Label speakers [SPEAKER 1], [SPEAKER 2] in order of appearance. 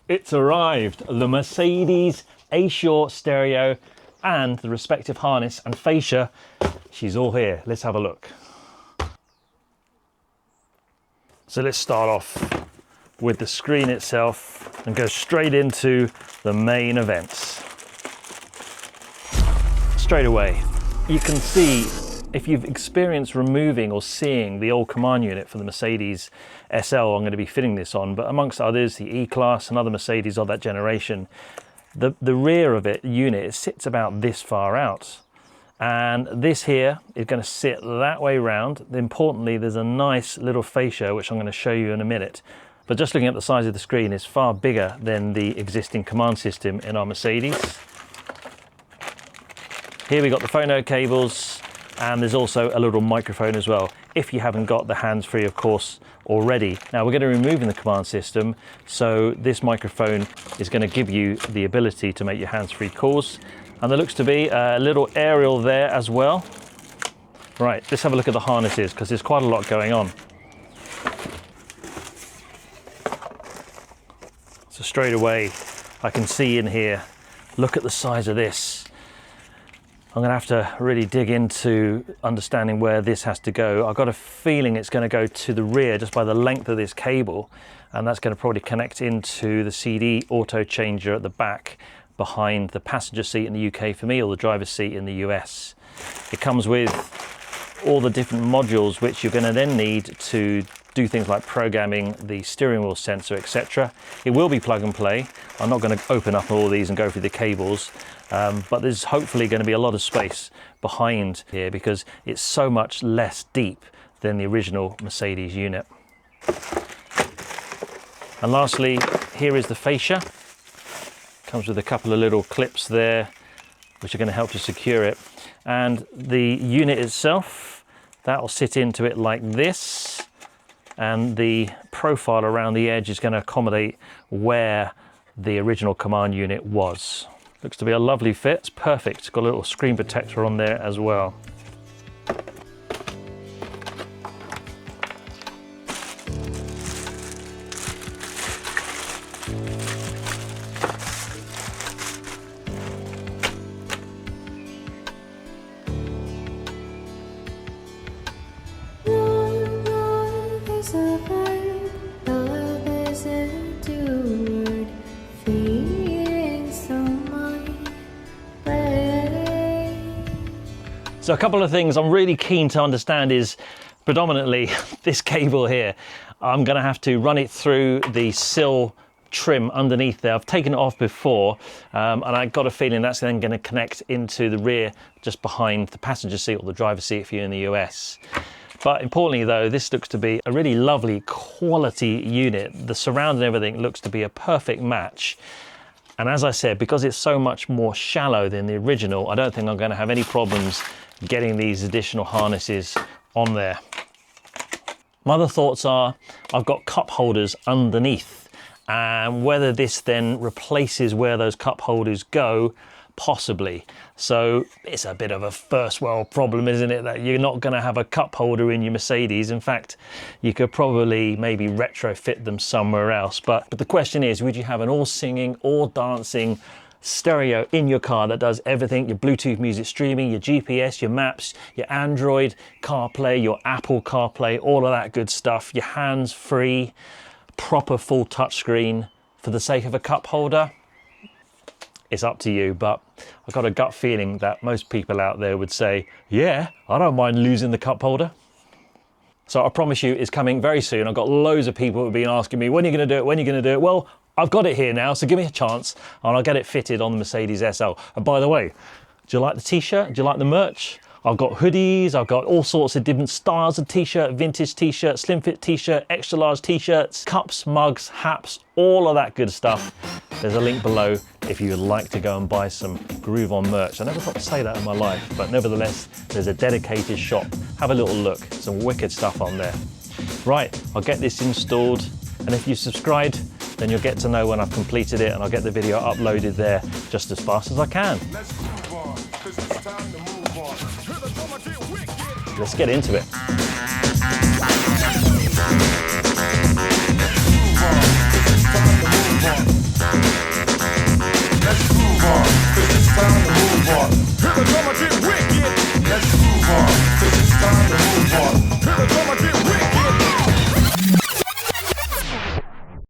[SPEAKER 1] It's arrived, the Mercedes ASURE stereo and the respective harness and fascia. She's all here. Let's have a look. So let's start off with the screen itself and go straight into the main events. Straight away, you can see, if you've experienced removing or seeing the old command unit for the Mercedes SL I'm going to be fitting this on, but amongst others, the E-Class and other Mercedes of that generation, the rear of it unit, it sits about this far out. And this here is going to sit that way round. Importantly, there's a nice little fascia, which I'm going to show you in a minute. But just looking at the size of the screen, it's far bigger than the existing command system in our Mercedes. Here we got the phono cables, and there's also a little microphone as well, if you haven't got the hands-free, of course, already. Now we're going to remove the command system, so this microphone is going to give you the ability to make your hands-free calls. And there looks to be a little aerial there as well. Right, let's have a look at the harnesses, because there's quite a lot going on. So straight away, I can see in here, look at the size of this. I'm going to have to really dig into understanding where this has to go. I've got a feeling it's going to go to the rear just by the length of this cable, and that's going to probably connect into the CD auto changer at the back behind the passenger seat in the UK for me, or the driver's seat in the US. It comes with all the different modules which you're going to then need to do things like programming the steering wheel sensor, etc. It will be plug and play. I'm not going to open up all these and go through the cables, but there's hopefully going to be a lot of space behind here because it's so much less deep than the original Mercedes unit. And lastly, here is the fascia. Comes with a couple of little clips there which are going to help to secure it. And the unit itself, that will sit into it like this, and the profile around the edge is going to accommodate where the original command unit was. Looks to be a lovely fit. It's perfect. It's got a little screen protector on there as well. So a couple of things I'm really keen to understand is predominantly this cable here. I'm going to have to run it through the sill trim underneath there. I've taken it off before, and I got a feeling that's then going to connect into the rear just behind the passenger seat or the driver's seat if you're in the US. But importantly though, this looks to be a really lovely quality unit. The surround and everything looks to be a perfect match. And as I said, because it's so much more shallow than the original, I don't think I'm going to have any problems getting these additional harnesses on there. My other thoughts are, I've got cup holders underneath, and whether this then replaces where those cup holders go, possibly. So it's a bit of a first world problem, isn't it, that you're not going to have a cup holder in your Mercedes. In fact, you could probably maybe retrofit them somewhere else. But the question is, would you have an all singing, all dancing stereo in your car that does everything? Your Bluetooth music streaming, your GPS, your maps, your Android CarPlay, your Apple CarPlay, all of that good stuff, your hands-free, proper full touchscreen for the sake of a cup holder? It's up to you, but I've got a gut feeling that most people out there would say, yeah, I don't mind losing the cup holder. So I promise you it's coming very soon. I've got loads of people who have been asking me, when are you going to do it? When are you going to do it? Well, I've got it here now, so give me a chance and I'll get it fitted on the Mercedes SL. And by the way, do you like the t-shirt? Do you like the merch? I've got hoodies, I've got all sorts of different styles of t-shirt, vintage t-shirt, slim fit t-shirt, extra large t-shirts, cups, mugs, hats, all of that good stuff. There's a link below if you would like to go and buy some Groove On merch. I never thought to say that in my life, but nevertheless, there's a dedicated shop. Have a little look, some wicked stuff on there. Right, I'll get this installed, and if you subscribed, then you'll get to know when I've completed it, and I'll get the video uploaded there just as fast as I can. Let's get into it.